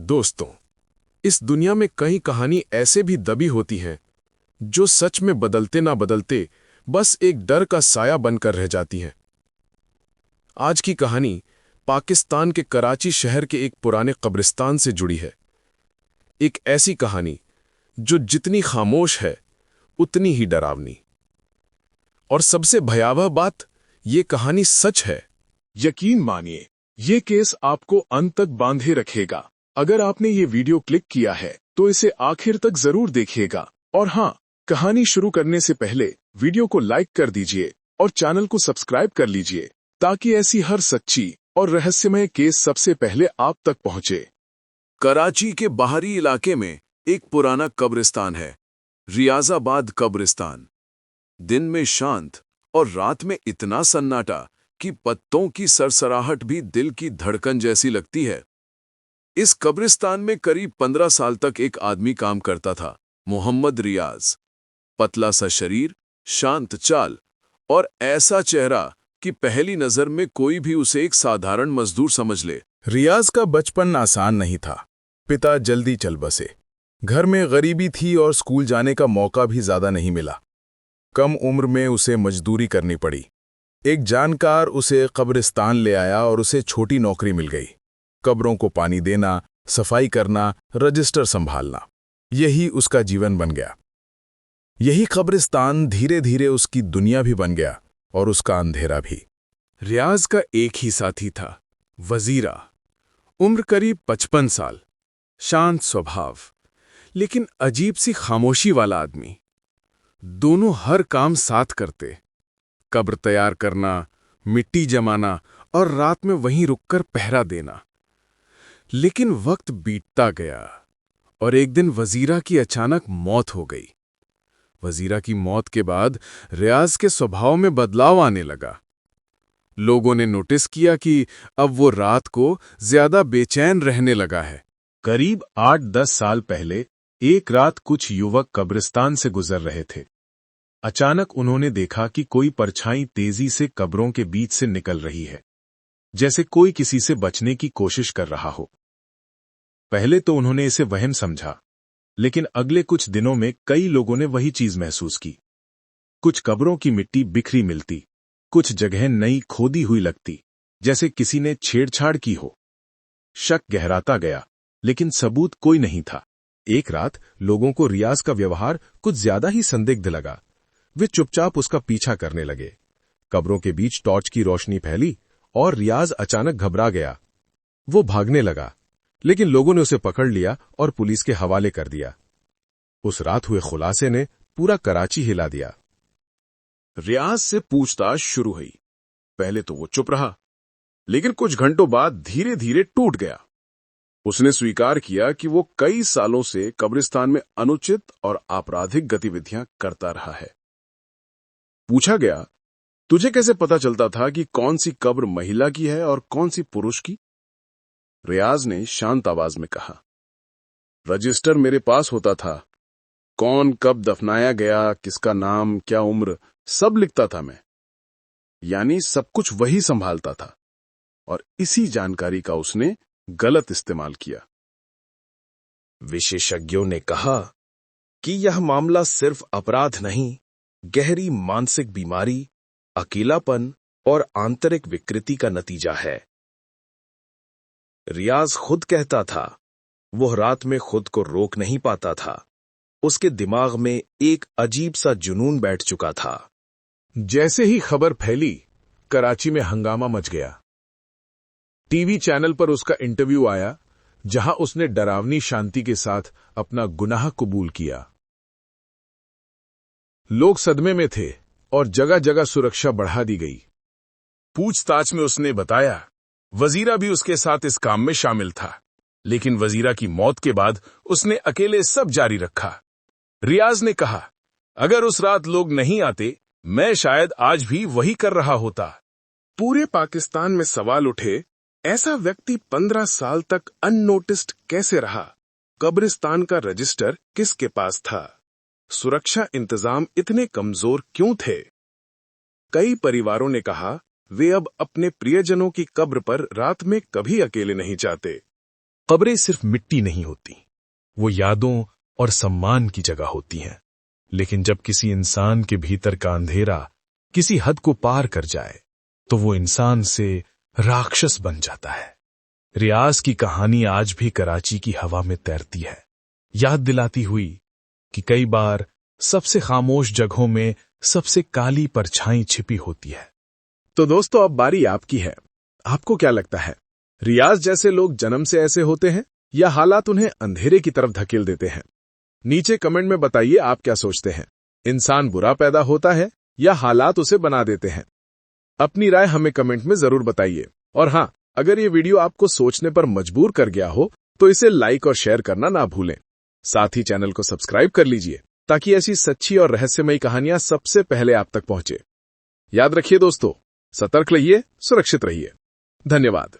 दोस्तों, इस दुनिया में कई कहानी ऐसे भी दबी होती हैं जो सच में बदलते ना बदलते बस एक डर का साया बनकर रह जाती हैं। आज की कहानी पाकिस्तान के कराची शहर के एक पुराने कब्रिस्तान से जुड़ी है। एक ऐसी कहानी जो जितनी खामोश है उतनी ही डरावनी। और सबसे भयावह बात, ये कहानी सच है। यकीन मानिए, ये केस आपको अंत तक बांधे रखेगा। अगर आपने ये वीडियो क्लिक किया है तो इसे आखिर तक जरूर देखिएगा। और हाँ, कहानी शुरू करने से पहले वीडियो को लाइक कर दीजिए और चैनल को सब्सक्राइब कर लीजिए ताकि ऐसी हर सच्ची और रहस्यमय केस सबसे पहले आप तक पहुंचे। कराची के बाहरी इलाके में एक पुराना कब्रिस्तान है, रियाजाबाद कब्रिस्तान। दिन में शांत और रात में इतना सन्नाटा कि पत्तों की सरसराहट भी दिल की धड़कन जैसी लगती है। इस कब्रिस्तान में करीब 15 साल तक एक आदमी काम करता था, मोहम्मद रियाज। पतला सा शरीर, शांत चाल और ऐसा चेहरा कि पहली नजर में कोई भी उसे एक साधारण मजदूर समझ ले। रियाज का बचपन आसान नहीं था। पिता जल्दी चल बसे। घर में गरीबी थी और स्कूल जाने का मौका भी ज्यादा नहीं मिला। कम उम्र में उसे मजदूरी करनी पड़ी। एक जानकार उसे कब्रिस्तान ले आया और उसे छोटी नौकरी मिल गई। कब्रों को पानी देना, सफाई करना, रजिस्टर संभालना, यही उसका जीवन बन गया। यही कब्रिस्तान धीरे धीरे उसकी दुनिया भी बन गया और उसका अंधेरा भी। रियाज का एक ही साथी था, वजीरा। उम्र करीब 55 साल, शांत स्वभाव, लेकिन अजीब सी खामोशी वाला आदमी। दोनों हर काम साथ करते, कब्र तैयार करना, मिट्टी जमाना और रात में वहीं रुककर पहरा देना। लेकिन वक्त बीतता गया और एक दिन वजीरा की अचानक मौत हो गई। वजीरा की मौत के बाद रियाज के स्वभाव में बदलाव आने लगा। लोगों ने नोटिस किया कि अब वो रात को ज्यादा बेचैन रहने लगा है। करीब 8-10 साल पहले एक रात कुछ युवक कब्रिस्तान से गुजर रहे थे। अचानक उन्होंने देखा कि कोई परछाई तेजी से कब्रों के बीच से निकल रही है, जैसे कोई किसी से बचने की कोशिश कर रहा हो। पहले तो उन्होंने इसे वहम समझा, लेकिन अगले कुछ दिनों में कई लोगों ने वही चीज महसूस की। कुछ कब्रों की मिट्टी बिखरी मिलती, कुछ जगह नई खोदी हुई लगती, जैसे किसी ने छेड़छाड़ की हो। शक गहराता गया, लेकिन सबूत कोई नहीं था। एक रात लोगों को रियाज का व्यवहार कुछ ज्यादा ही संदिग्ध लगा। वे चुपचाप उसका पीछा करने लगे। कब्रों के बीच टॉर्च की रोशनी फैली और रियाज अचानक घबरा गया। वो भागने लगा, लेकिन लोगों ने उसे पकड़ लिया और पुलिस के हवाले कर दिया। उस रात हुए खुलासे ने पूरा कराची हिला दिया। रियाज से पूछताछ शुरू हुई। पहले तो वो चुप रहा, लेकिन कुछ घंटों बाद धीरे धीरे टूट गया। उसने स्वीकार किया कि वो कई सालों से कब्रिस्तान में अनुचित और आपराधिक गतिविधियां करता रहा है। पूछा गया, तुझे कैसे पता चलता था कि कौन सी कब्र महिला की है और कौन सी पुरुष की? रियाज ने शांत आवाज में कहा, रजिस्टर मेरे पास होता था। कौन कब दफनाया गया, किसका नाम, क्या उम्र, सब लिखता था मैं। यानी सब कुछ वही संभालता था, और इसी जानकारी का उसने गलत इस्तेमाल किया। विशेषज्ञों ने कहा कि यह मामला सिर्फ अपराध नहीं, गहरी मानसिक बीमारी, अकेलापन और आंतरिक विकृति का नतीजा है। रियाज खुद कहता था, वह रात में खुद को रोक नहीं पाता था। उसके दिमाग में एक अजीब सा जुनून बैठ चुका था। जैसे ही खबर फैली, कराची में हंगामा मच गया। टीवी चैनल पर उसका इंटरव्यू आया, जहां उसने डरावनी शांति के साथ अपना गुनाह कबूल किया। लोग सदमे में थे और जगह जगह सुरक्षा बढ़ा दी गई। पूछताछ में उसने बताया, वजीरा भी उसके साथ इस काम में शामिल था, लेकिन वजीरा की मौत के बाद उसने अकेले सब जारी रखा। रियाज ने कहा, अगर उस रात लोग नहीं आते, मैं शायद आज भी वही कर रहा होता। पूरे पाकिस्तान में सवाल उठे, ऐसा व्यक्ति 15 साल तक अननोटिस्ड कैसे रहा? कब्रिस्तान का रजिस्टर किसके पास था? सुरक्षा इंतजाम इतने कमजोर क्यों थे? कई परिवारों ने कहा, वे अब अपने प्रियजनों की कब्र पर रात में कभी अकेले नहीं जाते। कब्रें सिर्फ मिट्टी नहीं होती, वो यादों और सम्मान की जगह होती हैं। लेकिन जब किसी इंसान के भीतर का अंधेरा किसी हद को पार कर जाए तो वो इंसान से राक्षस बन जाता है। रियाज की कहानी आज भी कराची की हवा में तैरती है, याद दिलाती हुई कि कई बार सबसे खामोश जगहों में सबसे काली परछाई छिपी होती है। तो दोस्तों, अब बारी आपकी है। आपको क्या लगता है, रियाज जैसे लोग जन्म से ऐसे होते हैं या हालात उन्हें अंधेरे की तरफ धकेल देते हैं? नीचे कमेंट में बताइए आप क्या सोचते हैं। इंसान बुरा पैदा होता है या हालात उसे बना देते हैं? अपनी राय हमें कमेंट में जरूर बताइए। और हाँ, अगर ये वीडियो आपको सोचने पर मजबूर कर गया हो तो इसे लाइक और शेयर करना ना भूलें। साथ ही चैनल को सब्सक्राइब कर लीजिए ताकि ऐसी सच्ची और रहस्यमयी कहानियां सबसे पहले आप तक पहुंचे। याद रखिए दोस्तों, सतर्क रहिए, सुरक्षित रहिए। धन्यवाद।